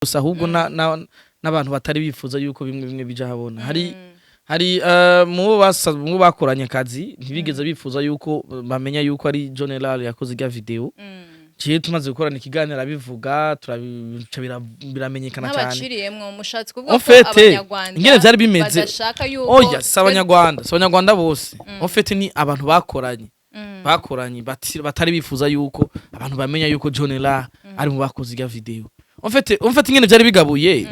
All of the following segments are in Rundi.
gusa ahubwo n'abantu batari bifuza yuko bimwe bija habona hari mu bakoranye akazi ntibigeze bifuza yuko bamenya yuko ari general yakoze ga video ciye tumaze gukorana ikiganiro abivuga biramenyekana cyane n'abaciriyemwe mushatse kuvuga ko abanyarwanda ingene vyari bimeze badashaka yuko oya sabanyarwanda bose en fait ni abantu bakoranye batari bifuza yuko abantu bamenya yuko general ari mu bakoze ga video en fait ingene vyari bigabuye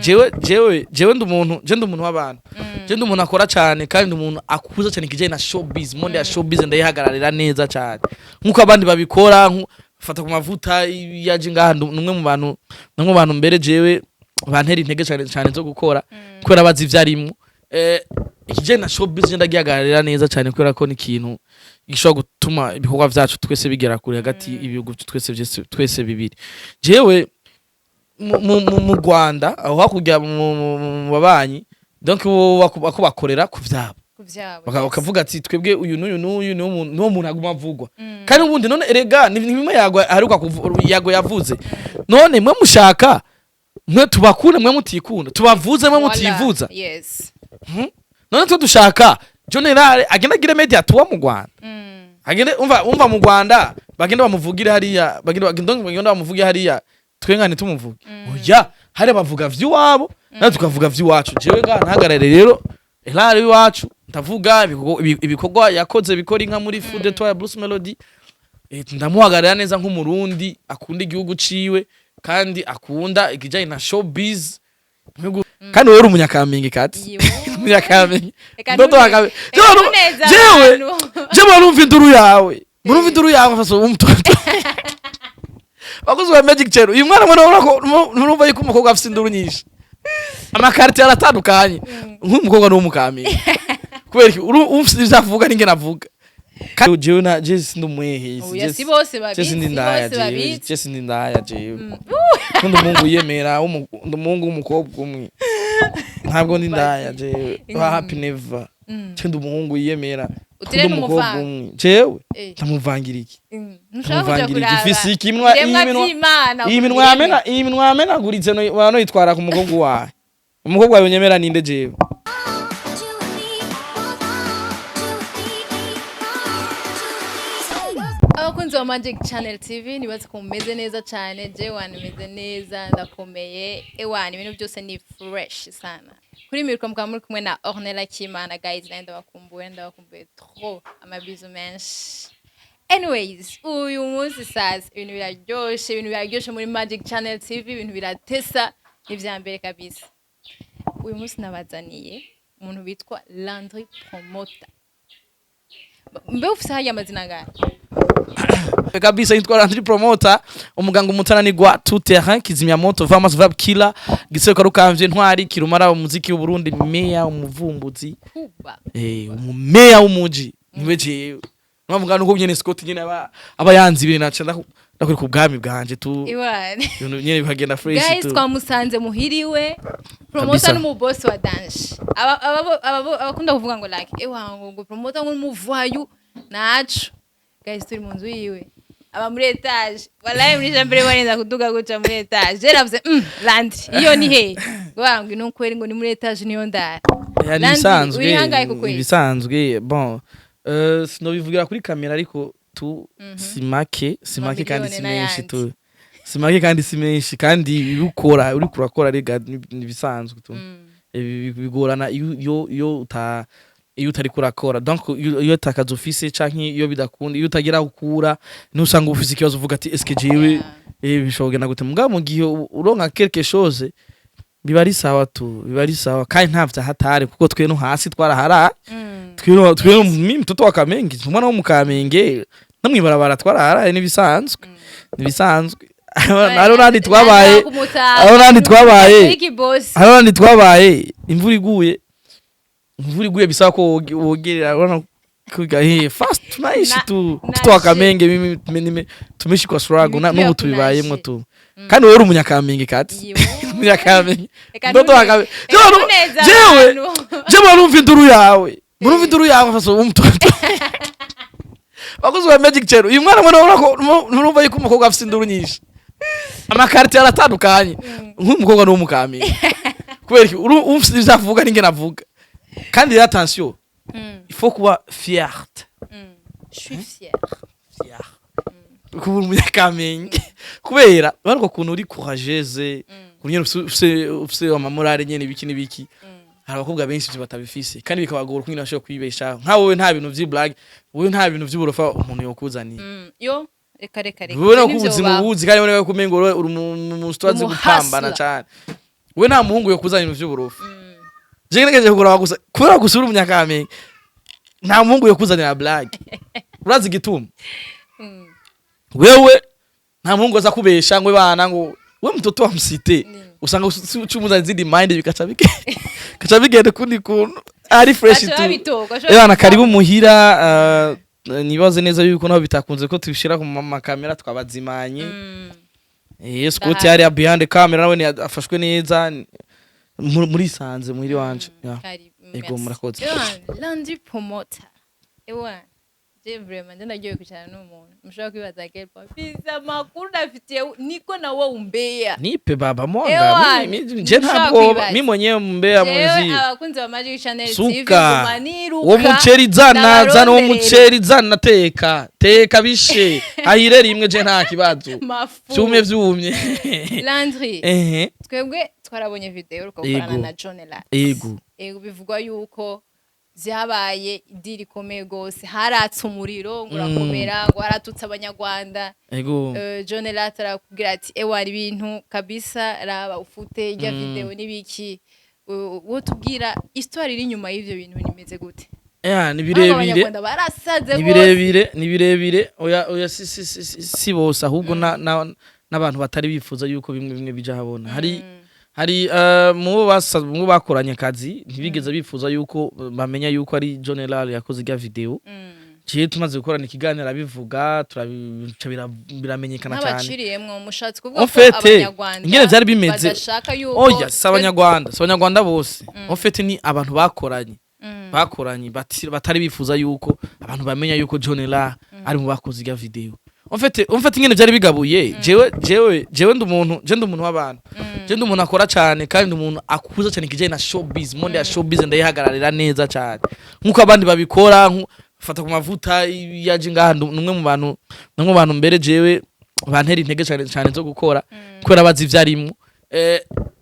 jewe ndumuntu w'abantu je ndumuntu akora cyane kandi umuntu akuza cyane kijanye na showbiz monde ya showbiz ndayihagararira neza cyane nkuko abandi babikora fata ku mavuta yaje ngaha numwe mu bantu mbere jewe bantera intege cyane zo gukora kwera bazi ivyarimo ikijanye na showbiz ndagihagararira neza cyane kwera ko ni ikintu gishobora gutuma ibikorwa vyacu twese bigera kure hagati ibihugu twese bibiri jewe mu Rwanda aho hakujya mu babanyi donc bako bakorera ku vyabo bakavuga ati twebwe uyu no muntu aguma avugwa kandi ubundi none erega nimwe aheruka yago yavuze none mwe mushaka mwe tubakure mwe mutikunda tubavuze mwe mutivuza yes none to dushaka general agenda gire media tuwa mu Rwanda agende umva mu Rwanda bagenda bamuvugira hariya bagenda bamuvugira hariya twengane tumuvuge oya hari bavuga vy'iwabo na tukavuga vy'iwacu jewe nga ntagarare rero elari wacu ndavuga ibikorwa yakoze bikora inka muri Food Toy Bruce Melody ndamuhagarara neza nk'umurundi akunda igihugu ciwe kandi akunda ikijanye na showbiz kandi wewe umunyakamingi kati umunyakamingi ndoto akabe jewe barumva induru yawe faso umtoto bakoze wa magic chero uyu mwana murumva yuko umukobwa afite induru nyinshi amakarite aratandukanye nk'umukobwa n'umukamingi kubera umfite izavuga ninge navuga kandi jewe na Jesse ndumwehe Jesse bose babizi Jesse ndindaya jewe kundi Mungu yemera umungu umukobwa umwe ntabwo ndindaya jewe happy never kandi umuhungu yemera uterera umukobwa umwe jewe ndamuvangira iki ndamuvangira iki fisiki iminwa yamena guritse no yitwara ku mukobwa wawe umukobwa wawe nyemera ninde jewe abakunzi wa Magic Channel TV nibaze ko mumeze neza cyane jewe nimeze neza ndakomeye ibintu byose ni fresh sana kuri miriko mukaba muri kumwe na Ornella Kimana guys ndabakumbuye trop amabizo menshi anyways uyu munsi sasa ibintu biraryoshe muri Magic Channel TV ibintu biratesa ivyambere kabisa uyu munsi nabazaniye umuntu bitwa LANDRY PROMOTER mbe ufise haya mazina ngana kabisa yitwa LANDRY PROMOTER umuganga umutananirwa uterera kizimya moto vamos vab killer giseko rukamvye ntwari kirumara umuziki w'u Burundi meya umuvumbuzi umumeya w'umuji niwe jewe nwavuga nuko nyene Scott nyene abayanzi bire naca ndakuri ku bwami bwanje tu ibintu nyene bihagenda fresh tu guys twamusanze muhiriwe Promoter n'umu boss wa dance abakunda kuvuga ngo like ngo Promoter nk'umuvayu nacu guys turi mu nzu yiwe aba muri etage wallahi muri jambere waneza kuduga guca muri etage jeravuze Landry iyo ni he ngo nukweri ngo ni muri etage niyo ndara bisanzwe bon sinobivugira kuri kamera ariko tu simake kandi simenshi tu simake kandi simenshi kandi uri kurakora rega nibisanzwe tu bigorana iyo utari kurakora donc iyo takaza office canke iyo bidakunda iyo utagira gukura nusanga office kibazo uvuga ati eske jewe bishobora gute mugabo mu gihe uronka quelque chose biba ari sawa kandi ntavya hatari kuko twe no hasi twarahara twe mtoto wa Kamenge umwana wo mu Kamenge namwibarabara twarahara nibisanzwe haro nandi twabaye imvura iguye bisaba ko wogerera urana kuga fast tunaishi tu wa Kamenge mimi tumeshikwa struggle n'ubu tubibayemo tu kandi wewe umunyakamenge kati umunyakamenge ndoto akabe jewe barumva induru yawe faso umtoto bakoze wa magic chero uyu mwana murumva yuko umukobwa afite induru nyinshi amakarite aratandukanye nk'umukobwa no mukami kubera ufite izavuga ninge navuga kandi attention il faut kuba fier je suis fier kuba umunyakamenye kubera bariko kuntu uri courageuse kunyene ufise amamorale nyene biki nibiki hari abakobwa benshi byo batabifise kandi bikabagora kunyina bashobora kwibesha nka wowe nta bintu vy'iblag wowe nta bintu vy'uburofa umuntu yokuzaniye yo reka wowe ubuzima buzi kandi ubona ko umengo uri mu stwazi gupambana cyane wowe nta muhungu yokuzana ibintu vy'uburofa je ngejeje kugura gusa kubera gusura umunyakamenye nta muhungu yokuzanira blag urazi gituma wewe nta muhungu aza kubesha ngo bana ngo we mtoto wa msite usanga ucumuza zindi mind bikaca bigenda kundi kuntu ari fresh tu bana karibu muhira nibaze neza yuko naho bitakunze ko tubishira ku makamera twabazimanye Scott yari behind camera nawe afashwe neza muri sanze muhiri wanje ego murakoze LANDRY PROMOTER vraiment ndagiye kucyana n'umuntu mushaka kwibaza kelpa biza makuru ndafitiye niko nawe umbea nipe baba mwanga je ntabwo mimonye mbea munzi abakunzi ba Magic Channel TV maniruka wo muceri zana wo muceri zana teka bishe ahire rimwe je nta kibazo cyumye vyumye LANDRY twebwe twarabonye video urukorana na LANDRY ego bivugwa yuko vyabaye idiri komeye gose haratse umuriro ngurakomera ngo haratutse abanyarwanda LANDRY arakubwira ati wari ibintu kabisa raba ufute ijya video nibiki wo tubwira histoire iri nyuma y'ivyo bintu nimeze gute ni birebire oya si bose ahubwo n'abantu batari bifuza yuko bimwe bija habona hari mu bakoranye akazi ntibigeze bifuza yuko bamenya yuko ari LANDRY yakoze ijya video ciye tumaze gukorana ikiganiro abivuga biramenyekana cyane n'abaciriyemwe mushatse kuvuga ko abanyarwanda ingene byari bimeze oya sabanyarwanda bose en fait ni abantu bakoranye batari bifuza yuko abantu bamenya yuko LANDRY ari mu bakoze ijya video en fait ingene byari bigabuye jewe ndumuntu w'abantu je ndumuntu akora cyane kandi umuntu akuza cyane kijanye na showbiz monde ya showbiz ndayihagararira neza cyane nkuko abandi babikora fata ku mavuta yaje ngaha numwe mu bantu mbere jewe bantera intege cyane zo gukora kubera bazi ivyarimo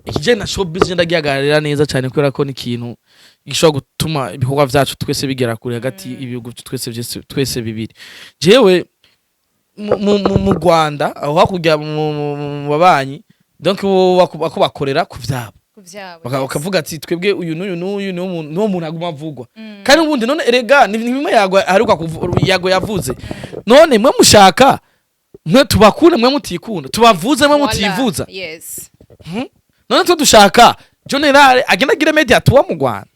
ikijanye na showbiz ndagihagararira neza cyane kubera ko ni ikintu gishobora gutuma ibikorwa vyacu twese bigera kure hagati ibihugu twese bibiri jewe mu Rwanda aho hakujya mu babanyi donc bako bakorera ku vyabo bakavuga ati twebwe uyu n'uyu no muntu aguma avugwa kandi ubundi none erega ni bimwe aheruka yago yavuze none mwe mushaka mwe tubakure mwe mutikunda tubavuze mwe mutivuza none to dushaka LANDRY agenda gira media tuwa mu Rwanda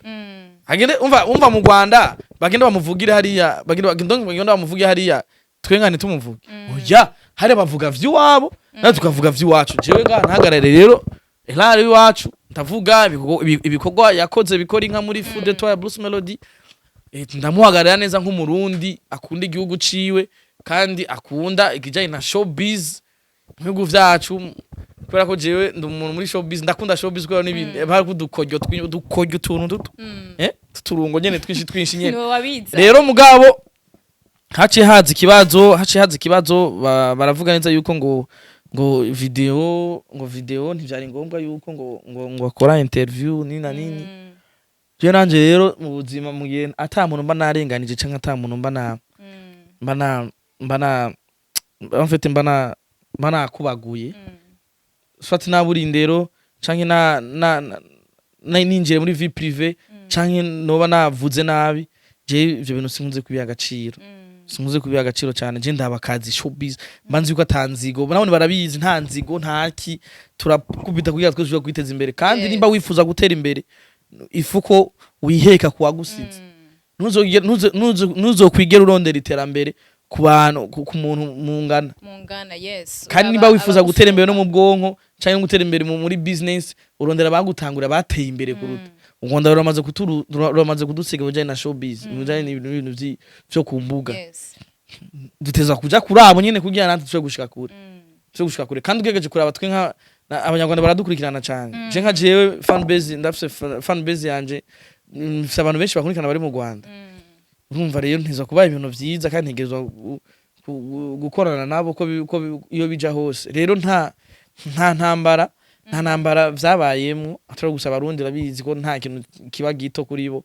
agende umva mu Rwanda bagenda bamuvugira hariya bagenda bamuvugira hariya twengane tumuvuge oya hari bavuga vy'iwabo na tukavuga vy'iwacu jewe nga ntagarare rero LANDRY wacu ndavuga ibikorwa yakoze bikora inka muri Food Tour ya Bruce Melody ndamuhagarara neza nk'umurundi akunda igihugu ciwe kandi akunda ikijanye na showbiz mu vyacu kubera ko jewe ndumuntu muri showbiz ndakunda showbiz kubera n'ibindi bari kudukoryo tuntu tuturungo nyene twinshi nyene rero mugabo haciye haza ikibazo baravuga neza yuko ngo video ntivyari ngombwa yuko ngo bakora interview nina nini je nanje rero mu buzima mugiye ata muntu mba narenganije canke ata muntu mbana kubaguye swati naburi ndero canke na ninjire muri vie privée canke noba navuze nabi je ivyo bintu sinkunze kubiha agaciro cyane je ndabakazi showbiz manzi yuko atanzigo nabone barabizi nta nzigo ntaki turakubita kugira twese kwiteza imbere kandi nimba wifuza gutera imbere ifuko wiheka kuwagusize nuzokwigera urondera iterambere ku bantu ku muntu mungana kandi nimba wifuza gutera imbere no mu bwonko cyangwa gutera imbere muri business urondera bagutangura bateye imbere kuruta Uganda ruramaze kudusiga bujanye na showbiz bujanye n'ibintu byo kumbuga duteza kuja kuri abo nyene kugira natwe tuje gushika kure cyo gushika kure kandi ugegeje kuraba twe nka abanyarwanda baradukurikirana cyane je nka jewe fan base ndafise fan base yanje mfise abantu benshi bakurikirana bari mu Rwanda urumva rero ntiza kuba ibintu vyiza kandi ntegezwa gukorana nabo ko iyo bija hose rero nta ntambara vyabayemwo atari gusaba abarundi babizi ko nta kintu kiba gito kuri bo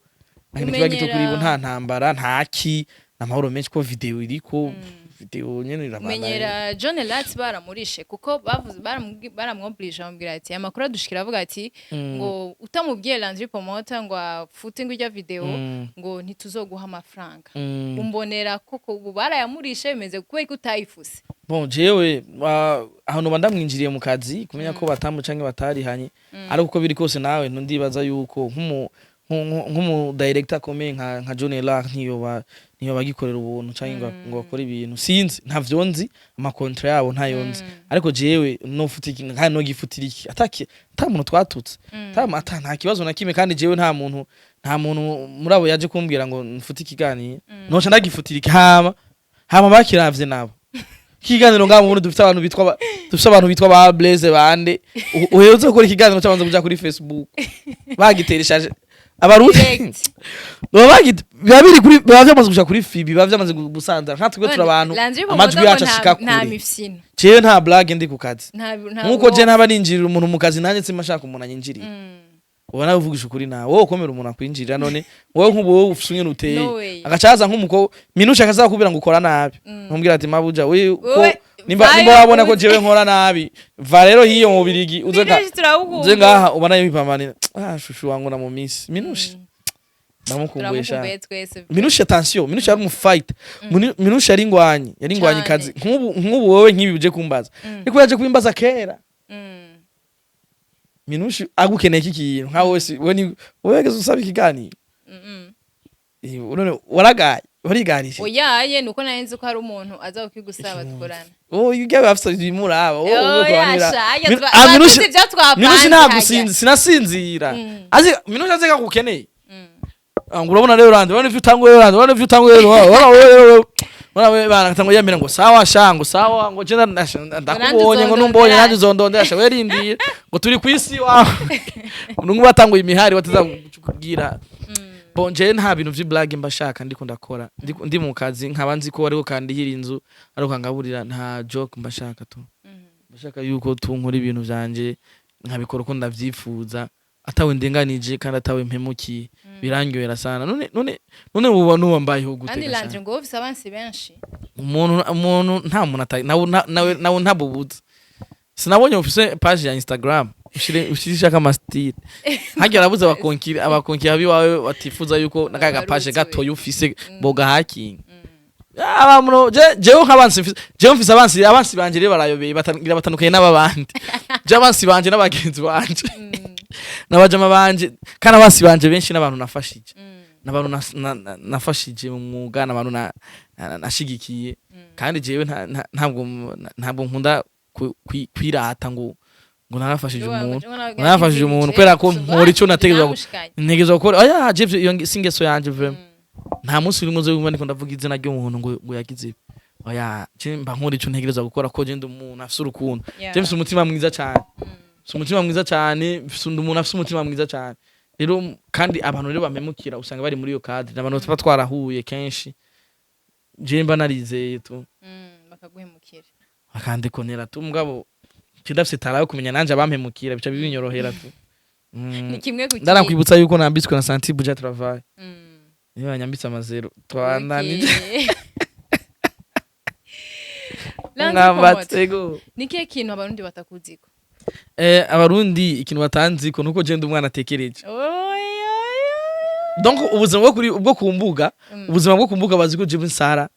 nta ntambara ntaki namahoro menshi ko video iriko video nyene irabana menyera John ELARTS baramurishe kuko bavuze baramwoblige bamubwira ati amakuru adushikira avuga ati ngo utamubwiye LANDRY PROMOTER ngo afute ngo ijya video ngo ntituzoguha amafaranga umbonera koko ubu barayamurishe bimeze kuko utayifuse bon jewe ahantu bandamwinjiriye mu kazi kumenya ko batamu canke batarihanye ariko uko biri kose nawe ntundibaza yuko nk'umu director komeye nka John ELARTS niyo bagikorera ubuntu canke ngo bakora ibintu sinzi ntavyo nzi amakontra yabo ntayo nzi ariko jewe no futiki nka no gifutira iki ata muntu twatutse nta kibazo na kimwe kandi jewe nta muntu murabo yaje kumbwira ngo mfute ikiganiro noca ndagifutira iki hama bakiravye nabo kiganiro ngabo umuntu dufite abantu bitwa ba Blaze bande uheze gukora ikiganiro cyabanza kuja kuri Facebook bagitereshaje abarundi babiri kuri bavyamaze kuja kuri Fibi bavyamaze gusanzara nkatwe turabantu amajwi yacu ashika kure jewe nta blague ndi ku kazi nkuko je ntaba ninjirira umuntu mu kazi nanye simashaka umuntu anyinjirira ubona uvugisha ukuri nawe wowe ukomera umuntu akwinjirira none wowe nk'ubu ufsunye nuteye agacaza nk'umuko minusha akazakubira ngo ukora nabi ntumbwira ati mabuja we ko nimba wabona ko jewe nkora nabi va rero hiyo mu birigi uze ngaha ubona yipamana shushu wangu na mu miss minusha ndamukumbuye minusha attention minusha ari mu fight minusha ari ngwanyi kazi nk'ubu wowe nk'ibi uje kumbaza niko yaje kubimbaza kera minusha agukeneye iki kintu nka wese wewe geze usaba ikiganiro none wariganije oyaye nuko nayenze ko hari umuntu aza kukigusaba tukorana yuge bafite bimuraba minusha ntabwo sinasinzira azi minusha azeka kukeneye urabona rero rande urabona ivyo utanguye we banatango yamira ngo sawa shango sawa ngo je ndakubonye ngo numbonye nanje zondondesha werindira ngo turi kwisi wa nungu batanguye imihari wataza kugira bonje nta bintu vy'iblague mbashaka ndiko ndakora ndi mu kazi nkabanzi ko ariko kandi hiri inzu ariko kangaburira nta joke mbashaka tu mbashaka yuko tunkora ibintu vyanje nkabikora uko ndavyifuza atawe ndenganije kandi atawe mpemukiye birangyohera sana none ubu nuwambayeho gute kandi LANDRY ngo ufise abansi benshi umuntu nta muntu atari nawe ntabubuza sinabonye ufise page ya Instagram ushirisha kama style hagi arabuza abakonkira biwawe batifuza yuko nakaga page gato yufise boga hacking abamuno jewe nk'abansi mfise abansi banje rero barayobeye batangira batandukanye n'ababandi je abansi banje n'abagenzi banje nabajama banje kana abansi banje benshi n'abantu nafashije n'abantu nafashije mu mwuga n'abantu nashigikiye kandi jewe ntabwo nkunda kwirata ngo narafashije umuntu kwera ko nkora ico nategezwa gukora oya je iyo singeso yanje vraiment nta munsi urimo zo ndiko ndavuga izina ry'umuntu ngo yagize oya je mba nkora ico ntegerezwa gukora ko je ndi umuntu afite urukundo je mfite umutima mwiza cyane umuntu afite umutima mwiza cyane rero kandi abantu rero bamemukira usanga bari muri iyo cadre abantu tuba twarahuye kenshi je mba narizeye tu bakaguhemukira bakandekonera tu mugabo kidafite tarayo kumenya nanje abampemukira bica bibinyorohera tu ni kimwe kuki ndanakwibutsa yuko nambitswe na santi budget travail niyo banyambitse amazero twandanije Langatego niki kintu abarundi batakuziko abarundi ikintu batanziko nuko je ndi umwana atekereje donc ubuzima bwo kumbuga ubuzima bwo kumbuga baziko je insara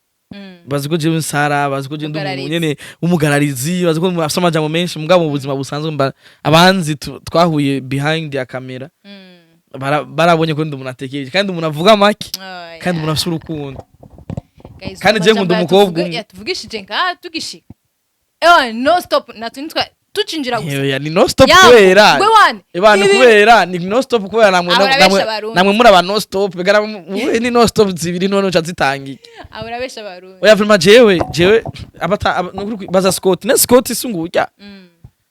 baziko je insara baziko je ndi nyene umugararizi baziko afite amajambo menshi mugabo mu buzima busanzwe abanzi twahuye behind ya camera barabonye ko ndi umuntu atekereje kandi umuntu avuga make kandi umuntu afite urukundo kandi je nkunda umukobwa yatuvugishije nka tugishika no stop natunitwa tucinjira gusa yewe ni no stop kubera ebana kubera ni no stop kubera namwe muri aba no stop begara ni no stop zibiri none uca zitangiye aburabesha barundi oya vraiment jewe abata baza Scott ne Scott isungurya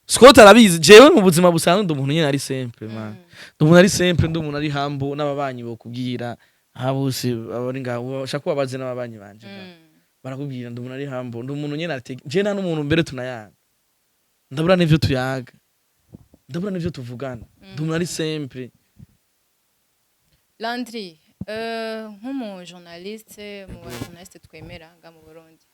Scott arabizi jewe mu buzima busanzwe ndumuntu nyene ari simple man ndumuntu ari simple ndumuntu ari hambo n'ababanyi bo kubwira abose abari ngaho shaka kubabaze n'ababanyi banje barakubwira ndumuntu ari hambo ndumuntu nyene atege je nta n'umuntu mbere tunayanga ndabura n'ivyo tuyaga ndabura n'ivyo tuvugana ndumuntu ari simple. Landry nk'umu journaliste mu journaliste twemera nga mu Burundi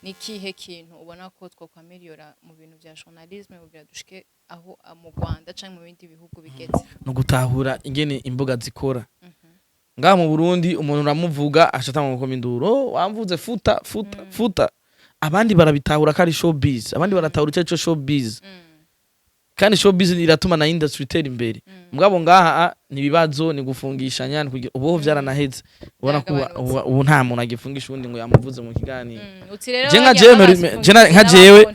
ni kihe kintu ubona ko twokwameliora mu bintu bya journalisme kugira dushike aho mu Rwanda canke mu bindi bihugu bigeze no gutahura ingene imboga zikora nga mu Burundi umuntu uramuvuga ashata mu kominduro wamvuze futa abandi barabitahura kari showbiz abandi baratahura icyo showbiz kandi showbiz iratuma na industry itera imbere mugabo ngaha nibibazo ni gufungishanya ubu vyaranaheze ubona ko ubu nta muntu agifungisha undi ngo yamuvuze mu kiganiro je nka jewe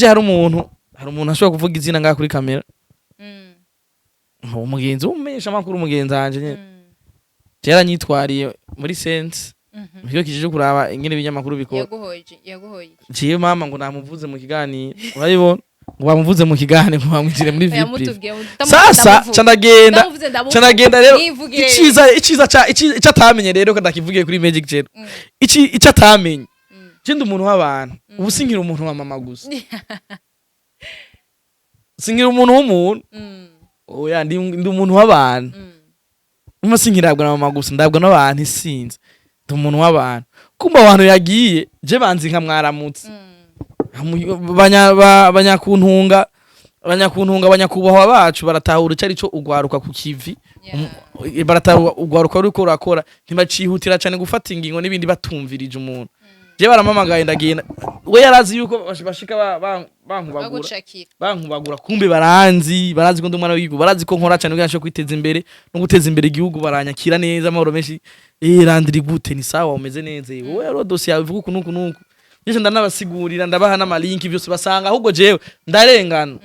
hari umuntu ashobora kuvuga izina ngaha kuri kamera umugenzi umesha makuru umugenzi anje nyene yaranyitwariye muri sense Mvyo kije kuraba ingene binyamakuru bikora yaguhoye je mama ngo namuvuze mu kiganiro urabibona ngo bamuvuze mu kigane ngo bamwinjire muri VIP sasa canagenda rero iciza atamenye rero ko ndakivugiye kuri Magic Channel ici atamenye cindi umuntu w'abantu ubu sinkira umuntu wa mama gusa sinkira umuntu w'umuntu oya ndi umuntu w'abantu umwe sinkirabwa na mama gusa ndabwa n'abantu isinze ndi umuntu w'abantu kumba abantu yagiye je banzi nka mwaramutse banyakuntunga abanyakubahwa bacu baratahura icyo arico ugwaruka ku kivi baratahura ugwaruka uriko urakora ntibacihutira cyane gufata ingingo n'ibindi batumvirije umuntu je baramamagaye ndagenda we yarazi yuko bashika bankubagura kumbe barazi ko ndi umwana w'igihugu barazi ko nkora cyane kugira ngo kwiteza imbere no guteza imbere igihugu baranyakira neza amahoro menshi Landry gute ni sawa umeze neza wowe rero dossier yawe ivuga ukuntu nuko Yeshe ndanabasigurira ndabaha n'amalinki byose basanga ahubwo jewe ndarengana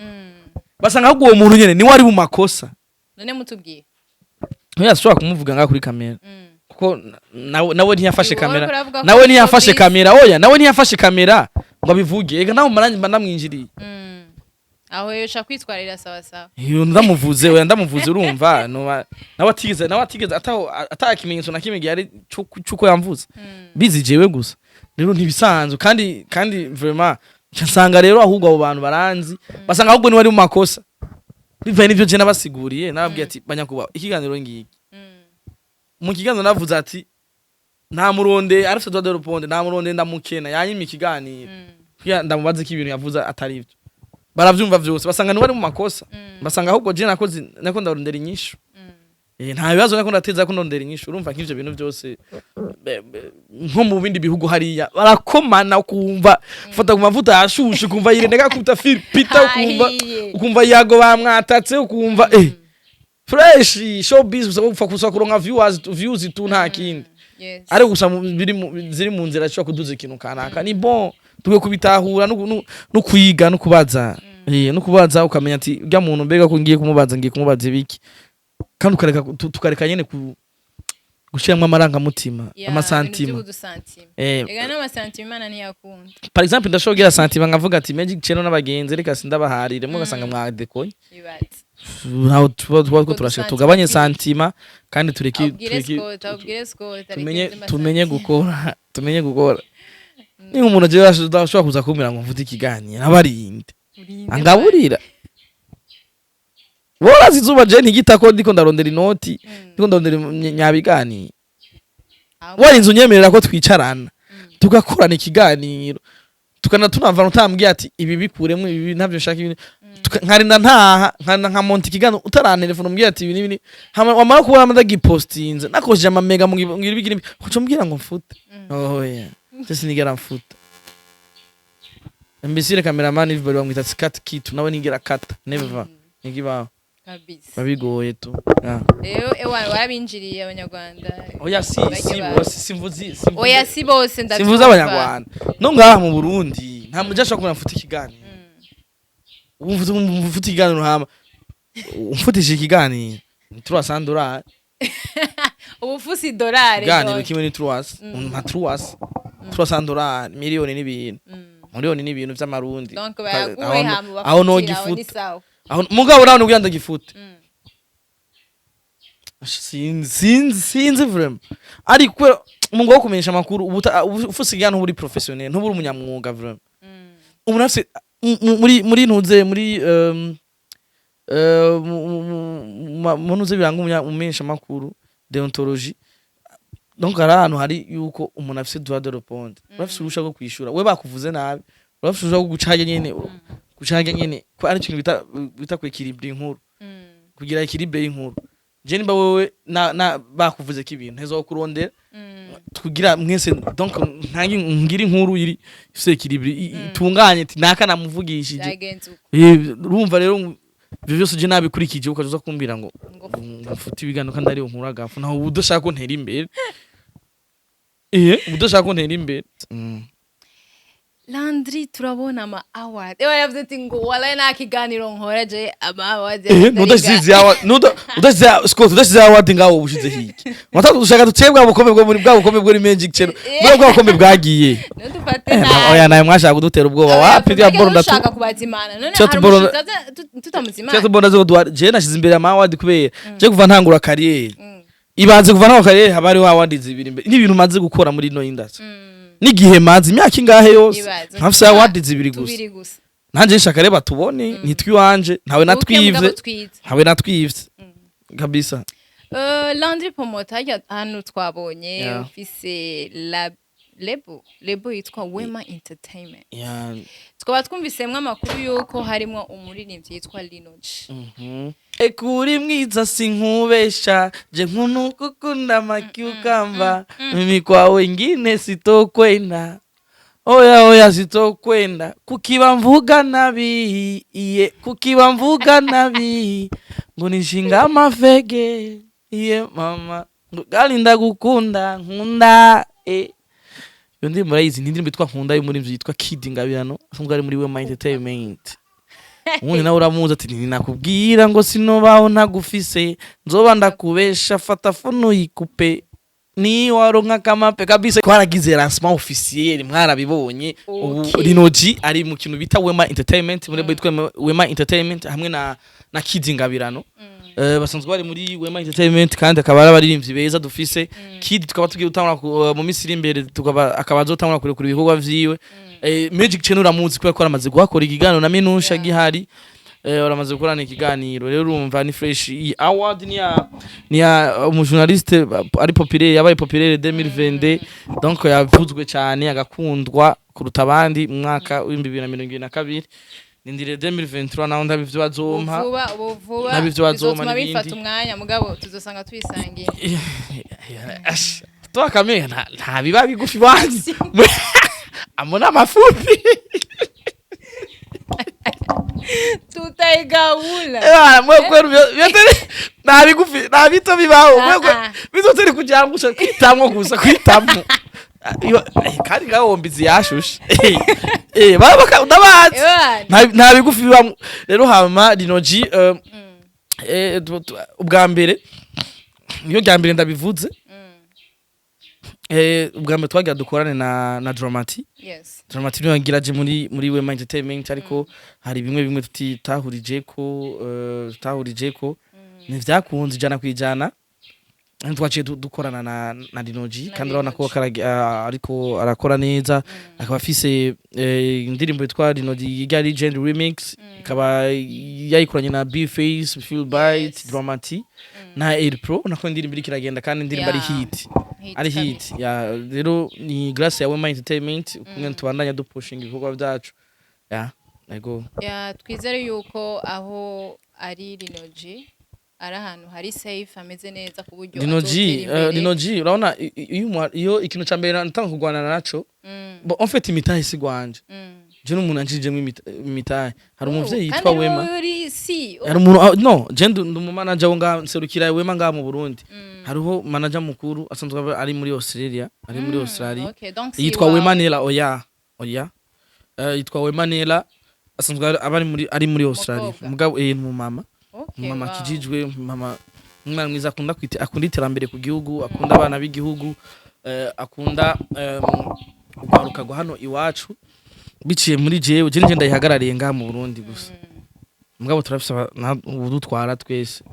basanga ahubwo uwo muntu nyene ni wari mu makosa none mutubwiye oya shobora kumuvuga ngaha kuri kamera kuko nawe ntiyafashe kamera nawe ntiyafashe kamera ngo abivuge ega nawe maranje ndamwinjiriye aho yosha kwitwarira sawa iyo ndamuvuze urumva nawe atigeze atakimenyetso na kimwe gihari cyuko yamvuze bizi jewe gusa rero ntibisanzwe kandi vraiment nsanga rero ahubwo abo bantu baranzi basanga ahubwo ni wari mu makosa bivaye n'ivyo je nabasiguriye nababwiye ati banyakuba ikiganiro ngiki mu kiganiro navuze ati nta muronde arafite dodo ruponde nta muronde ndamukena yanyima ikiganiro ndamubaza ko ibintu yavuze atari ivyo baravyumva vyose basanga ni wari mu makosa basanga ahubwo je nako ndarondera inyishu nta bibazo nako ndateza ko ndondera inyishu urumva nk'ivyo bintu byose nko mu bindi bihugu hariya barakomana ukumva fata ku mavuta yashushe ukumva yirendeka kuta pita ukumva yago bamwatatse ukumva fresh showbiz usaba kufa kuronka views tu nta kindi ari gusa ziri mu nzira cyo kuduza ikintu kanaka ni bon tuge kubitahura no kwiga no kubaza no kubaza ukamenya ati urya muntu mbega ko ngiye kumubaza ibiki kandi tukareka nyene gushiramwe amaranga mutima amasantima ega n'amasantima imana ntiyakunda par exemple ndashobora santima ngavuga ati Magic Channel n'abagenzi reka sindabaharire mu gasanga mwadekoye naho tuba turashaka tugabanye santima kandi tumenye gukora ni umuntu je ashobora kuza kumira ngo mvuze ikiganiro abarinde angaburira Wora zizuba je ntigitako ndiko ndarondera inoti ndiko ndarondera nyabigani wari inzu nyemerera ko twicarana tugakorana ikiganiro tunavana utambwiye ati ibi bikuremo ibi ntavyo nshaka ibi nkarinda nka monti ikiganiro utarana telefone umbwiye ati ibi nibi wamara kuba amadagipostinze nakoje amamega mu ngira bigire kuco mbwira ngo mfute oya sisi nigera mfuta mbisire cameraman everybody bamwita cut kit nawe nigera kata never nigibaho kabisa babigoye tu rero warabinjiriye abanyarwanda oya simvuzi oya si bose ndavumva simvuza abanyarwanda no ngaha mu Burundi nta mujasha ko nafuta ikiganiro umfuta ikiganiro hama umfutije ikiganiro ni 300 dollars ubufusi dolari ikiganiro kimwe ni 300 dollars miliyoni n'ibintu miliyoni n'ibintu vy'amarundi donc bayaguye hama aho no gifuta aho mugabo nawe n'ugenda gifuta sinzi vraiment ariko umuntu wo kumenyesha amakuru ufusi ikiganiro uri professionnel ntuburi umunyamwuga vraiment umuntu afite muri ntuze muri munuze biranga umumenyesha makuru deontologie donc ahantu hari yuko umuntu afite droit de répondre urafite urusha rwo kwishura we bakuvuze nabi urafite urusha rwo gucaga nyene ko ari ikintu bita ku equilibre inkuru kugira equilibre inkuru je nimba wewe na bakuvuze ko ibintu hezo kurondera kugira mwese donc ntangi ngira inkuru iri ifite equilibre itunganye ati naka namuvugishije urumva rero ibyo byose je nabikurikije ukaza kumbira ngo mfute ibigano kandi ari inkuru agafu naho udashaka ko ntera imbere udashaka ko ntera imbere Landry turabona ama award baravuze ati ngo wala na kiganiro nkora je ama award udasize award ngaho ubushize hiki watatu dushaka ducebwa bukombe bwo Magic Channel bwo bukombe bwagiye dufate na oya naye mwashaka kudutera ubwoba wapi ya boro ndatu dushaka kubazimana none tutamuzimana cyo tubona zo je nashize imbere ama award kubera je kuva ntangura career ibanze kuva ntaho career habari wa award zibiri imbere n'ibintu maze gukora muri no industry nigihe mazi imyaka ingahe yose ntafise award zibiri gusa nanje nshaka reba tubone nitwi wanje ntawe natwivye kabisa Landry Promoter hano twabonye ufise lebo yitwa Wema Entertainment twaba twumvisemwe amakuru yuko harimo umuririmbyi yitwa Linoji ekuri mwiza sinkubesha je nkunu kukunda makyukamba mimi kwa wengine sitokwenda oya sitokwenda kukiba mvuga nabi kukiba mvuga nabi ngo nishinga amafege mama gali ndagukunda nkunda yondi murayizi ndindirimbo yitwa nkunda y'umuririmbyi yitwa Kid Ngabirano asanzwe ari muri Wema Entertainment umuntu nawe uramuzi ati ninakubwira ngo sinobaho ntagufise nzoba ndakubesha fata fono yikupe ni waronka kamape kabisa twaragize lancement officiel mwarabibonye Linoji ari mu kintu bita Wema Entertainment muri bitwa Wema Entertainment hamwe na Kid Ngabirano basanzwe bari muri Wema Entertainment kandi akaba ari abaririmbyi beza dufise Kid tukaba tugiye gutangura mu misiri imbere tukaba akabazotangura kure ibikorwa vyiwe Magic Channel uramuzi ko yaramaze guhakora ikiganiro na Minusha gihari uramaze gukorana ikiganiro rero urumva ni fresh iyi award ni ya umujournaliste ari populaire yabaye populaire 2022 donc yavuzwe cyane agakundwa kuruta abandi mu mwaka wa 2022 nindire 2023 naho ndabivyo bazompa vuba nabivyo bazompa n'ibindi bifata umwanya mugabo tuzosanga twisangiye twakamenya nta biba bigufi banzi amona mafupi tutaigaula mwe kwero nabigufi nabito bibaho mwe bizoteri kujangusha kwitamwo gusa kwitamwo kandi gahombizi yashushe baba ndabazi nta bigufi bibamwo rero hama Linoji ubwa mbere iyo gambire ndabivuze ubwa mbere twagira dukorane na Dramati Dramati niyo ngiraje muri Wema Entertainment ariko hari bimwe tutahurije ko nivyakunze ijana kwijana twaciye dukorana na Linoji kandi urabona ko ariko arakora neza akaba afise indirimbo yitwa Linoji ya Legend Remix ikaba yayikoranye na B-Face Feel Bite Dramati na Air Pro nako indirimbo irikiragenda kandi indirimbo ari hit ya rero ni grace ya Wema Entertainment kumwe tubandanya dupushinga ibikorwa byacu twizere yuko aho ari Linoji ari ahantu hari safe ameze neza ku buryo Linoji urabona iyo ikintu ca mbere ntanga kugwana naco en fait imitahe sigwanje je n'umuntu anjijemo imitahe hari umuvyeyi yitwa Wema hari umuntu no je ndu manager wo nserukira Wema nga mu Burundi hariho manager mukuru asanzwe ari muri Australia yitwa Wema Nela yitwa Wema Nela asanzwe ari muri Australia Umukobwa. mugabo mu mama Okay, mama wow. kijijwe mama umwana mwiza akunda iterambere ku gihugu akunda abana b'igihugu akunda ugaruka gwa hano iwacu biciye muri jewe je nje ndayihagarariye ngaha mu Burundi gusa mugabo turafise udutwara twese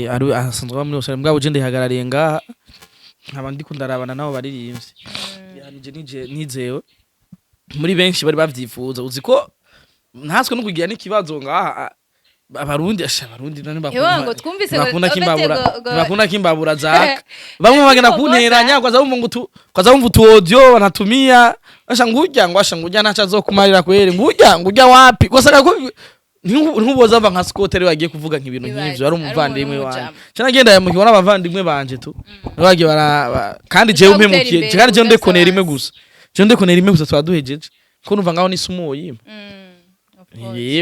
ari asanzwe muri Australia mugabo je ndayihagarariye ngaha nkaba ndi kundarabana nabo baririmbye nije nizewe muri benshi bari bavyifuza uzi ko ntaswe no kugira n'ikibazo ngaha abarundi nani bakunda kimbabura zaka bamwe bagenda kunteranya kwaza bumva utu audio banatumia ngurya ntaca azokumarira kwere ngurya wapi kosa ko ntuboza ava nka Scott ari wagiye kuvuga nk'ibintu nk'ivyo ari umuvandimwe wanje cyane agenda yamukibona abavandimwe banje tu bagiye kandi jewe umpemukiye kandi jewe ndekonera imwe gusa twaduhejeje ko numva ngaho ni sumo yima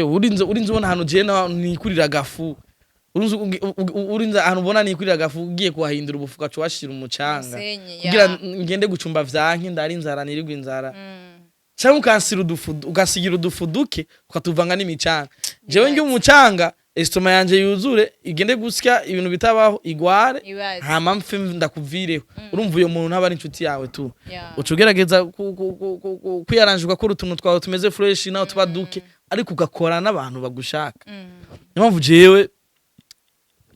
urinze ubona ahantu je nikurira gafu urinze ahantu ubona nikurira gafu ugiye kuhahindura ubufuka cyo washira umucanga kugira ngende gucumba vyanke ndari inzara nirigwa inzara cyangwa ukasigira udufuduke ukatuvanga n'imicanga jewe ngi umucanga estoma yanje yuzure igende gusya ibintu bitabaho igware nta mpamvu ndakuvireho urumva uyo muntu ntaba ari inshuti yawe tu ucugerageza kwiyaranjirwa ko utuntu twawe tumeze fresh naho tuba duke ariko ugakora n'abantu bagushaka niyo mpamvu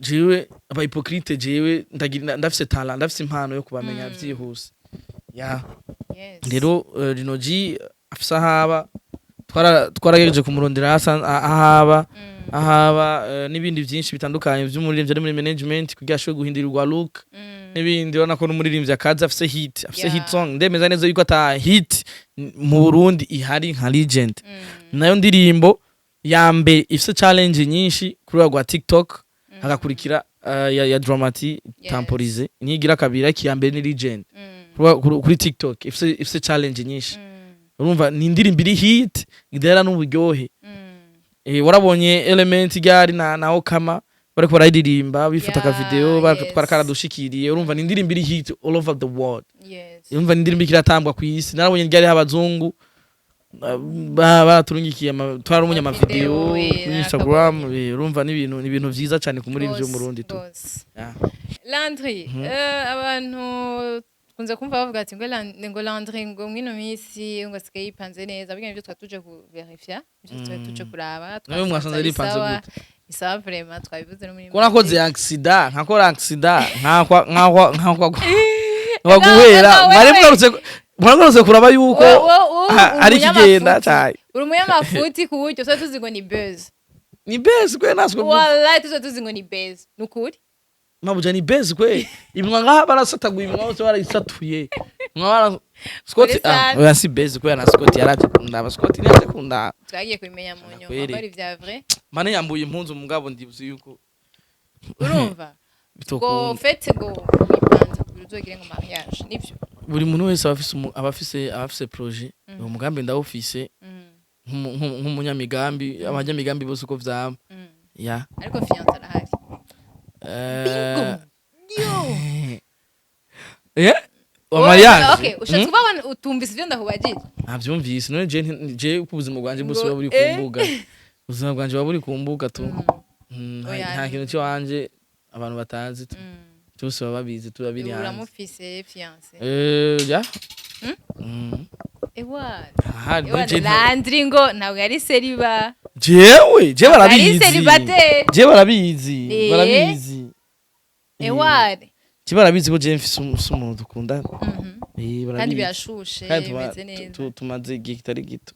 jewe aba hypocrite jewe ndafise talent ndafise impano yo kubamenya vyihuse rero rinoji afisa haba twaragejeje kumurondera ahaba n'ibindi byinshi bitandukanye by'umuririmbyi ari muri management kugira ashobore guhindurirwa look n'ibindi urabona ko n'umuririmbyi akaza afise hit song ndemeza neza yuko ata hit mu Burundi ihari nka legend nayo ndirimbo ya mbere ifise challenge nyinshi kuri rwa TikTok hagakurikira ya Dramati Temporize nigira kabira ki ya mbere ni legend kuri TikTok ifise challenge nyinshi urumva ni indirimbo iri hit idera n'uburyohe warabonye element igari na Okama bariko barayiririmba bifata ka video barakaradushikiriye urumva ni indirimbo iri hit all over the world urumva ni indirimbo kiratambwa ku isi narabonye ryari abazungu baturungikiye twarumunya ama video kuri Instagram urumva ni ibintu vyiza cyane ku muri byo mu Burundi tu Landry abantu kunze kumva bavuga ati ngo Landry ngo mwino misi ngo asigaye yipanze neza biganye byo twatuje ku verifya byo twatuje kuraba nawe mwasanze ripanze gute isa vraiment twabivuze no muri ko nakoze accident nkakwa guhera mwaretse kuraba yuko ari kigenda cyane uri umunyamafuti ku buryo so tuzi ngo ni buzz kwe naswe wallahi tuzi ngo ni buzz nukuri mabuja ni base kwe imwa ngaha barasataguye imwa bose barayisatuye mwa Scott oya si base kwe na Scott yarakunda aba Scott yarakunda twagiye kubimenya mu nyuma bari vya vrai mane yambuye impunzu mugabo ndibuze yuko urumva go fete go bipanze kuzogire ngo mariage nivyo buri muntu wese abafise projet uwo mugambi ndawufise nk'umunyamigambi abanyamigambi bose uko vyama ariko fiance arahari bingo mariage ushatse kuba utumvise ibyo ndahubagije ntavyumvise none je ubuzima bwanje bose buri kumbuga ubuzima bwanje buri kumbuga tu nta kintu cyo wanje abantu batazi tu cyose babizi turabiri hanze uramufise fiance ewa Landry ngo ntabwo ari seriba jewe barabizi eware barabizi ko je mfise umuntu dukundana kandi birashushe bimeze neza tumaze igihe kitari gito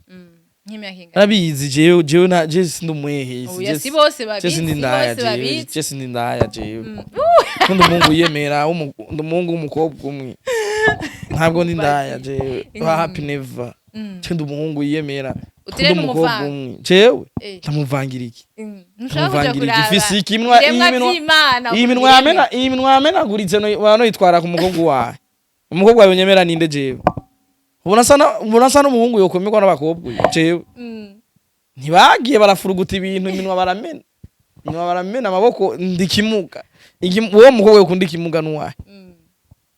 nk'imyaka ingana barabizi jewe na je sindumwehe si bose babizi je sindindaya jewe kundi umungu yemera umungu w'umukobwa umwe ntabwo ndindaya jewe happy never cyenda umuhungu yiyemera utere n'umukobwa umwe jewe ndamuvangira iki ndamuvangira iki fisiki iminwa yamenaguritse no yitwara ku mukobwa wawe umukobwa wawe nyemera ninde jewe ubona sana n'umuhungu yokomerwa n'abakobwa jewe ntibagiye barafuruguta ibintu iminwa baramena amaboko ndikimuga uwo mukobwa yokunda ikimuga n'uwahe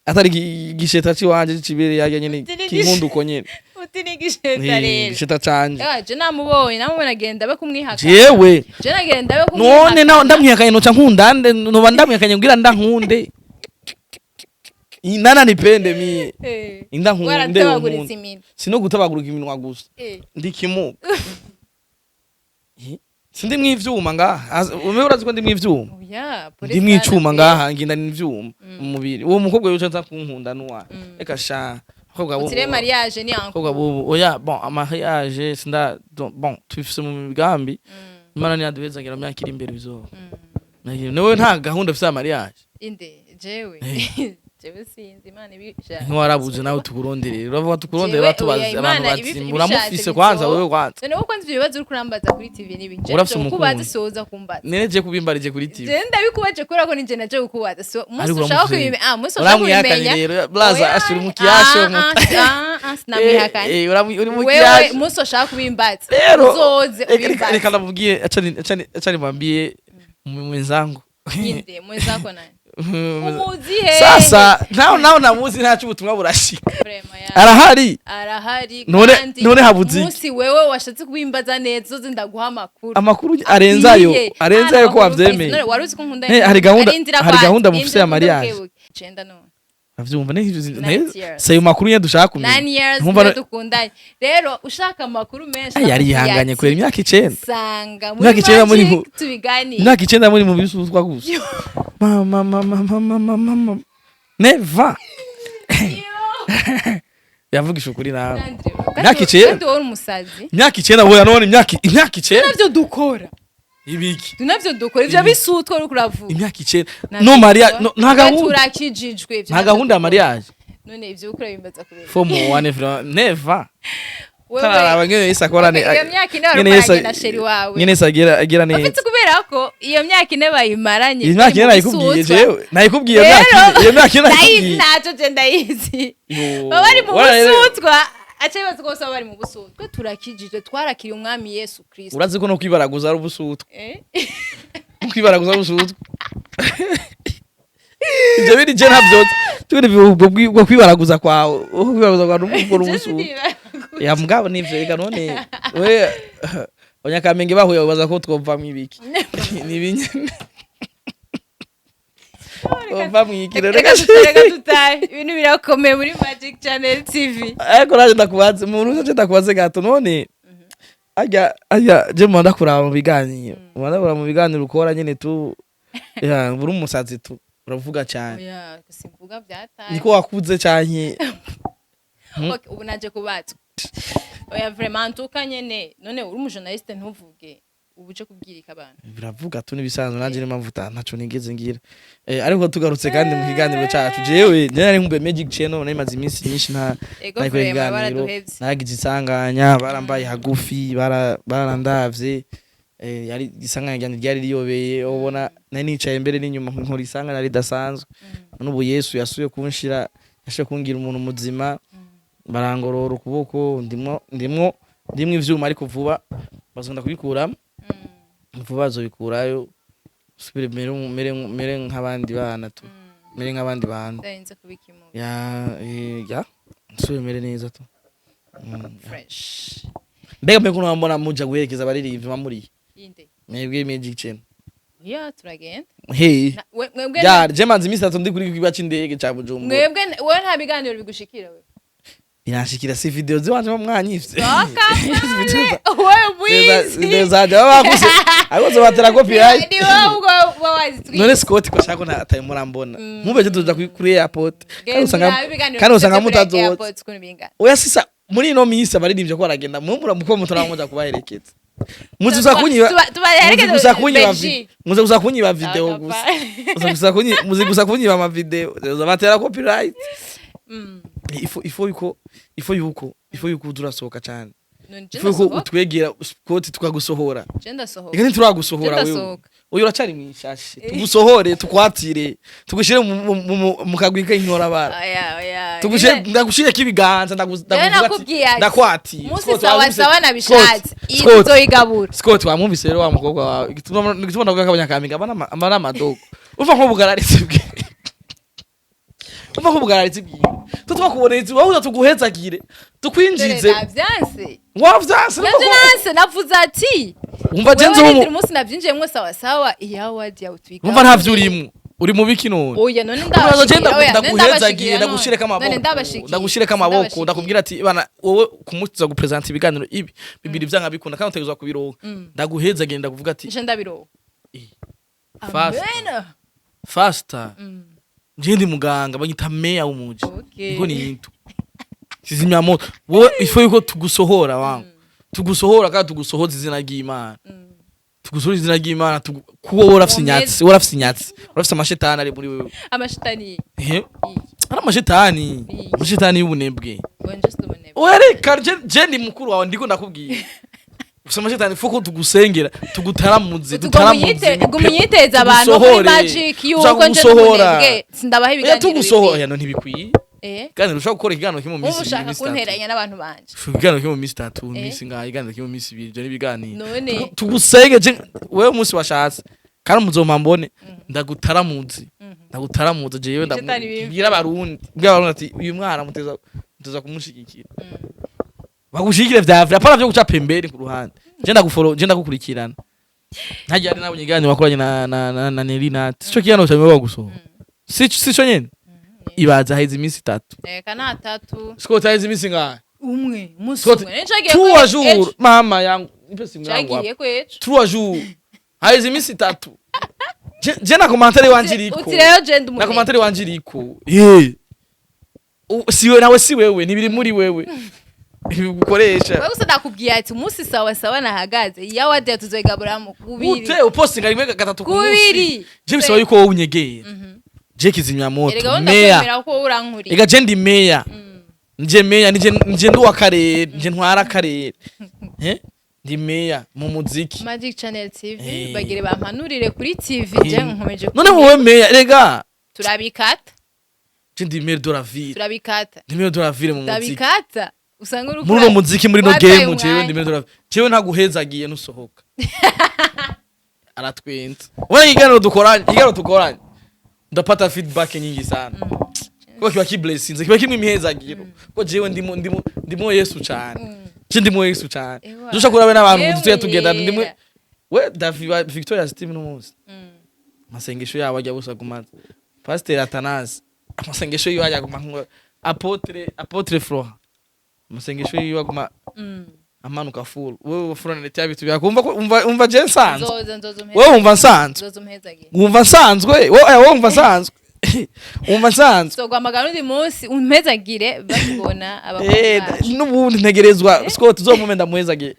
atari igisheta ciwanje cibere yaje nyene kinkundu ko nyene inshuti n'igisheta rero igisheta canje je namubona agenda be kumwihaka jewe je nagenda be kumwihaka none nawe ndamwihakanye noca nkundande noba ndamwihakanye ngira ndankunde inana nipende mie indankunde waratabaguritse iminwa sino gutabaguruka iminwa gusa ndikimuga sindi mwivyuma ngaha ume urazi ko ndi mwivyuma ndi mwicuma ngaha nginda n'ivyuma mu mubiri uwo mukobwa yoca nza kunkunda nuwa reka sha akobwa bo utire mariage ni anko akobwa bo oya bon mariage sinda bon tufise mu migambi imana ni aduheza ngira myaka iri imbere bizo newe nta gahunda ufise mariage inde jewe jewe sinzi imana ibisha ntiwarabuze nawe tukuronderera uravuga tukuronderera batubaza abantu batsimbura mufise kwanza wewe kwanza none uko nzi ibibazo uri kurambaza kuri TV n'ibinje kubaza soza kumbaza neje kubimbarije kuri TV je ndabikubaje kora ko nije naje kukubaza so mushaka kubimenya mushaka kubimenya blaza ashuri mu kiyasho sinamihakanye uri mu kiyasho wewe mushaka kubimbaza uzoze ubimbaza reka ndamubwiye acani mwambie mwenzangu inde mwenzako nani umuzihe sasa nao namuzi ntacu ubutumwa burashika arahari none habuzi musi wewe washatse kubimbaza neza zoze ndaguha amakuru arenzayo ko wavyemeye none waruzi ko nkunda hari gahunda mufise ya mariage cenda none avyumva sayo makuru nye dushaka kumenya nkumva dukundanye rero ushaka amakuru menshi yari yihanganye kwera imyaka 9 sanga muri magic tubiganira imyaka 9 muri mu bisuzwa gusa mama neva yavugisha ukuri nawe imyaka 9 kandi wowe umusazi imyaka 9 wowe none imyaka 9 navyo dukora ibiki tunavyo dukora ivyo bisutwa uri kuravuga imyaka 9 no maria nta gahunda turakijijwe nta gahunda ya mariage none ivyo ukora bimbaza kubera fomo one neva wewe ngene isakorane iyo myaka ine warumanye na sheri wawe ngene isagira neza afite kubera ko iyo myaka ine bayimaranye iyo myaka ine nayikubwiye jewe nayikubwiye iyo myaka ine nayikubwiye naco je ndayizi bari mu busutwa achebaza ko bose bari mu busutwa turakijije twarakiriye umwami Yesu Kristo urazi ko no kwibaraguza ari ubusutwa kwibaraguza ari ubusutwa ivyo biri je ntavyotse turi bwo kwibaraguza kwawe kwibaraguza kwa n'ubwo ubusutwa ya mugabo nivyo reka none we onyakamenge bahuye babaza ko twova mwibiki nibinyene ova mwikire reka tutaye ibintu birakomeye muri Magic Channel TV ariko naje ndakubaze mu ruzo ndakubaze gato none ajya je manda kuraba mu biganiro mu biganiro ukora nyene tu buri umusazi tu uravuga cyane oya simvuga byataye niko wakuze cyane okay ubu naje kubatwa oya vraiment tukanyene none uri umujournaliste ntuvuge ubuje kubwirika abantu biravuga tu nibisanzwe nanje ni mavuta ntaco nigeze ngira ariko tugarutse kandi mu kiganiro cyacu jewe nari nkumbe Magic Channel nari maze iminsi myinshi nta kiganiro nagize isanganya barambaye hagufi barandavye yari isanganya ryari riyobeye ubona nari nicaye imbere n'inyuma nkora isanganya ridasanzwe n'ubu Yesu yasuye kunshira yashe kungira umuntu muzima barangorora ukuboko ndimwo ivyuma ariko vuba bazonda kubikuramo vuba bazobikurayo subire mere nk'abandi bana tu mere nk'abandi bantu ndarinze kubikimuka ya subire mere neza tu fresh mbega mbega unambona muja guherekeza abaririmbyi bamuri inde mwebwe Magic Channel ya turagenda mwebwe ya je manzi imisi 3 ndi kuri kiba c'indege ca Bujumbura mwebwe we nta biganiro bigushikira we irashikira si video ziwanje mu mwanyifye wewe mwizi ndezaje babakuse akoze batera copyright ni wowe wawazi none Scott ko shako nta tayo murambona mubeje tuza kuri airport kandi usanga mutazoza oya sisa muri no misi abaririmbye ko baragenda mumura muko mutaramuja kubaherekeza muzuza kunyiba video gusa muzuza kunyiba ama video batera copyright ifo yuko durasohoka cyane ifo yuko utwegera Scott tukagusohora ikindi turagusohora wewe uyu uracari mwishashe tugusohore tukwatire tugushire mu kagwika inkora bara ndagushire kibiganza ndakwatire musi sawa nabishatse izo igabura Scott wamwumvise rero wa mukobwa wawe igituma ndavuga kabanya kaminga abana amadogo uva nko bugararitse bwe umva ko bugararitse bwiwe tutwakubonetse wowe tuguhezagire tukwinjize navyanse wavyanse navyanse navuze ati umva jenze umu munsi navyinjiyemwo sawa sawa iyawadi yawutwika umva ntavyo urimo uri mu biki none oya none ndaguhezagiye ndagushireka amaboko ndakubwira ati bana wowe kumutiza gupresenta ibiganiro ibi bibiri vyanga bikunda kandi utegezwa kubironka ndaguhezagiye ndakuvuga ati nje ndabironka faster nje ndi muganga banyita meya w'umuji niko ni into sizimya moto wowe ifo yuko tugusohora wangu tugusohora kandi tugusohoza izina ry'Imana tugusohora izina ry'Imana kuwo worafise inyatsi urafise amashetani ari muri wewe amashetani ari amashetani y'ubunebwe were je ndi mukuru wawe ndiko ndakubwira ufise amashetani foko tugusengera tugutaramuze gumunyiteza abantu muri magic yuko nje ndubunebwe sindabaha ibiganiro tugusohora no ntibikwiye kandi ushaka gukora ikiganiro kimwe mu minsi ushaka kunteranya n'abantu banje ikiganiro kimwe mu minsi 3 minsi ngaha ikiganiro kimwe mu minsi 2 byo nibiganiro tugusenge wewe umunsi washatse kandi muzoma mbone ndagutaramuze jewe ndabwira abarundi ati uyu mwana muteza kumushigikira bagushigikire vyavye apana vyo guca pembeni ku ruhande je ndagukurikirana ntajya ari nabo nyiganiro bakoranye na Nelinat sico kiganiro cyane bagusohora sico nyene ibaza haize iminsi 3 kana 3 siko haize iminsi ngahe umwe umunsi umwe ncagiye 3 jours mama yangu ipesi mwangu ncagiye kwejo 3 jours haize iminsi 3 je na commentaire wanjiriko utireyo je ndumwe na commentaire wanjiriko siwe nawe si wewe nibiri muri wewe ibigukoresha wewe gusa ndakubwiye ati umunsi sawa sawa nahagaze yawade tuzoigabura mu kubiri ute upostinga rimwe gatatu ku munsi kubiri je bisaba yuko wowe unyegeye je kizimya moto meya ega je ndi meya nje meya nje ndu akarere nje ntwara akarere ndi meya mu muziki Magic Channel TV bagire bampanurire kuri TV je nkomeje none wowe meya rega turabikata je ndi maire de la ville turabikata ndi maire de la ville mu muziki turabikata usanga uri muri no muziki muri no game jewe ndi maire de la ville jewe ntaguhezagiye nusohoka aratwenza wewe igano dukoranye ndapata feedback nyingi sana kwa kiba ki blessings kiba kimwe imihezagiro ko jewe ndimo Yesu cyane ndimo Yesu cyane dusha kurabe n'abantu tuye tugenda ndimo we David Victoria Steam no munsi masengesho yawe ajya busa kumaza Pastor Athanas amasengesho yiwe ajya kuma apotre Flora amasengesho yiwe aguma amanuka full wewe furana leta yabitu yakumva umva je nsanzwe wewe umva nsanzwe umva nsanzwe wewe umva nsanzwe umva nsanzwe so gwamagana undi munsi umpezagire bakubona abakobwa n'ubundi ntegerezwa Scott uzomumenda muhezagire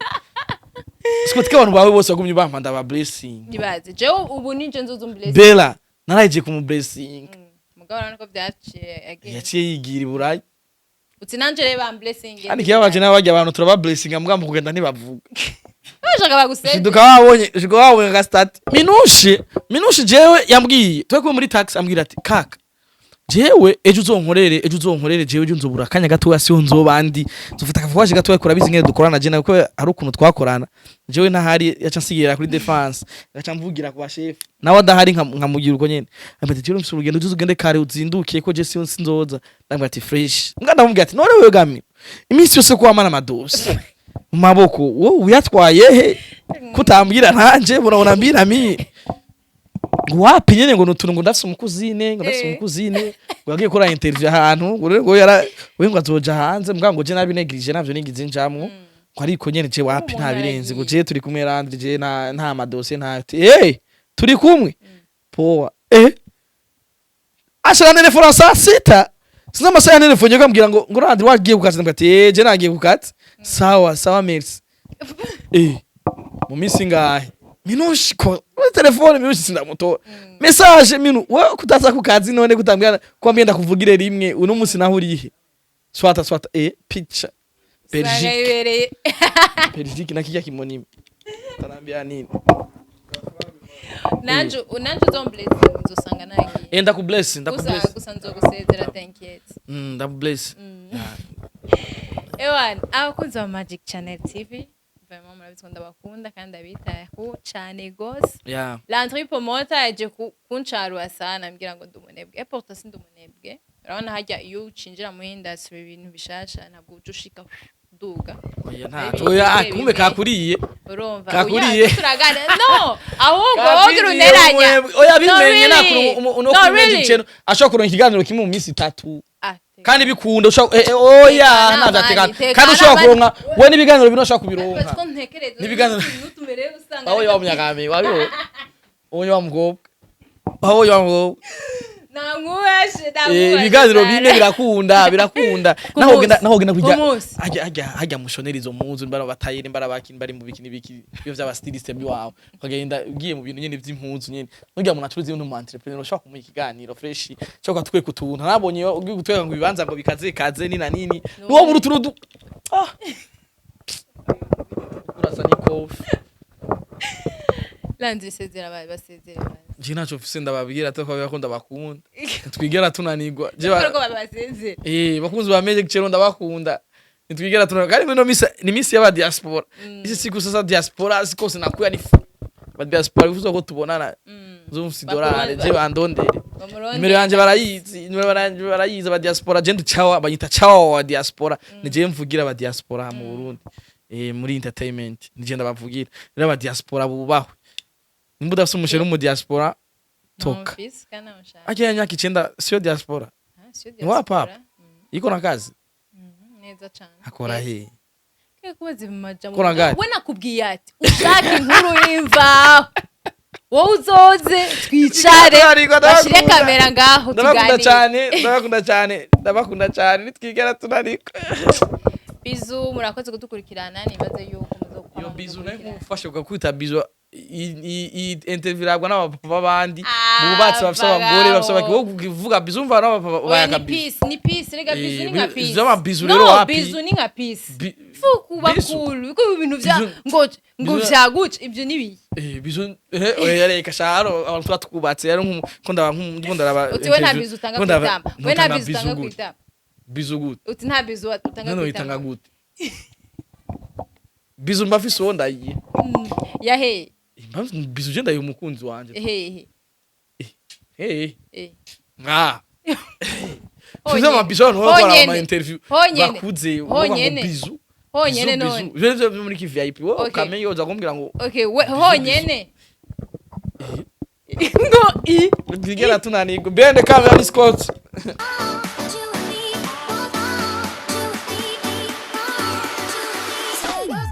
Scott k'abantu bawe bose bagumye bampanda ba blessing nibaze je ubu ninje nzozo blessing Bella naraje ku blessing mugabana nako byaciye yaciye yigira iburayi uti nanje reba blessing kandi kiyabaje n'abajya abantu turaba blessing amugamba kugenda nibavuga bashaka bagusenge shiduka wabonye ga start minushi jewe yambwiye twekuye muri taxi ambwira ati kaka jewe ejo uzonkorere jewe ejo nzobura kanya gato yasiho nzobandi zufata kavuwaje gato yakora bizi ngene dukorana je nako ari ukuntu twakorana jewe ntahari yaca nsigira kuri defense yaca mvugira ku bashef nawe adahari nkamugira uko nyene ambete jewe mfise urugendo uzugende kare uzindukiye ko je sinzoza ndambwira ati fresh ndamubwira ati none wewe gami iminsi yose ko amana madosi maboko wowe uyatwaye he kutambwira ntanje burabona mbira mi wapi nyene ngo nutuntu ngo ndafise umukuzine ngo yagiye kora interview ahantu ngo ngo azoja hanze mbwa ngo je nabinegirije navyo nigize njamwo ko ariko nyene je wapi nta birenze ngo je turi kumwe Landry je nta madosiye nta turi kumwe poa ashaka telefone saa sita sina masaya telefone yakambwira ngo Landry wagiye kukaza ndati je nagiye kukaza sawa merci mu minsi ngahe minushi ko telefone minushi sindamutora message minu we kutaza ku kazi none kutambwira ko ambenda kuvugire rimwe uno munsi naho urihe swata picture Belgique nakijya kimonime tanambia nini nanje zo blessing nzosanga naye enda ku bless gusa nzogusezera thank you bless ewan abakunzi ba Magic Channel TV vraiment murabitse ndabakunda kandi abitaho cyane gose Landry Promoter aje kuncarwa sana ambwira ngo ndumunebwe pourtant sindumunebwe urabona hajya iyo ucinjira mu industry ibintu bishasha ntabwo ujushika duga oya ntaco oya kumbe kakuriye urumva kakuriye turagana no ahubwo wogira unteranya oya bimenye nakuru no kumenye ikintu ashaka kuronka ikiganiro kimwe mu minsi 3 kandi bikunda oya ntadateka kandi ushaka kuronka we nibiganiro bino ashaka kubironka nibiganiro nutumereye usanga aho yamnyagame wabiho oya wamgobwa aho yamgobwa ibiganiro bine birakunda naho genda kujya hajya mushonera izo muzu mbara batayire mbara bakini bari mu bikini biki byo by'aba styliste biwawe ukagenda ugiye mu bintu nyene by'impuzu nyene nujya mu nacuruzi y'umuntu mu entrepreneur ushaka kumuha ikiganiro fresh cyo tweka utuntu nabonye ugiye gutweka ngo ibibanza ngo bikaze nina nini nuwo muri uturudu urasa ni kofi Landry sezera basezera je naco mfise ndababwira to kwa bakunda bakunda twigera tunanirwa je bakunzi ba Magic Chero ndabakunda nitwigera tunanirwa kandi no misa ni misi y'aba diaspora isi siku sasa diaspora sikose nakuya ni ba diaspora bivuze ko tubonana zumfisi dolari je bandondere nimero yanje barayizi ba diaspora je nducawa banyita cawa wa diaspora nije mvugira aba diaspora mu Burundi muri entertainment nije ndabavugira rero aba diaspora bubahwe nimba udafite umushere mu diaspora toka akenya nyaka 9 sio diaspora ni wapa iko na kazi neza cyane akora he kubaza bimajamu we nakubwiye ati ushaka inkuru y'imva wowe uzoze twicare bashire kamera ngaho tuganire ndabakunda cyane nitwigera tunariko bizu murakoze kudukurikirana nibaze yuko muzokora yo bizu nayo ufashe ugakwita bizu i interview ragwa n'abapapa babandi bubatse bafite abagore bafite bakivuga bizumva n'abapapa bayakabiza ni peace rega bizu ni nka peace zama bizu rero wapi bizu ni nka peace fuku bakuru ko ibintu bya ngo vyaguca ibyo nibi bizu yareka sharo abantu twatukubatse yari nkunda raba utiwe nta bizu utanga kwitamba we nta bizu utanga kwitamba bizu gute uti nta bizu utanga kwitamba gute bizu mbafise wondaye yahe bizu je ndaye umukunzi wanje Tuza mabizo no kwa ma interview bakuze bizu honyene none je muri ki VIP wo kamenye uza kumbwira ngo okay honyene ngo i digera tunanigo bende kamera ni Scott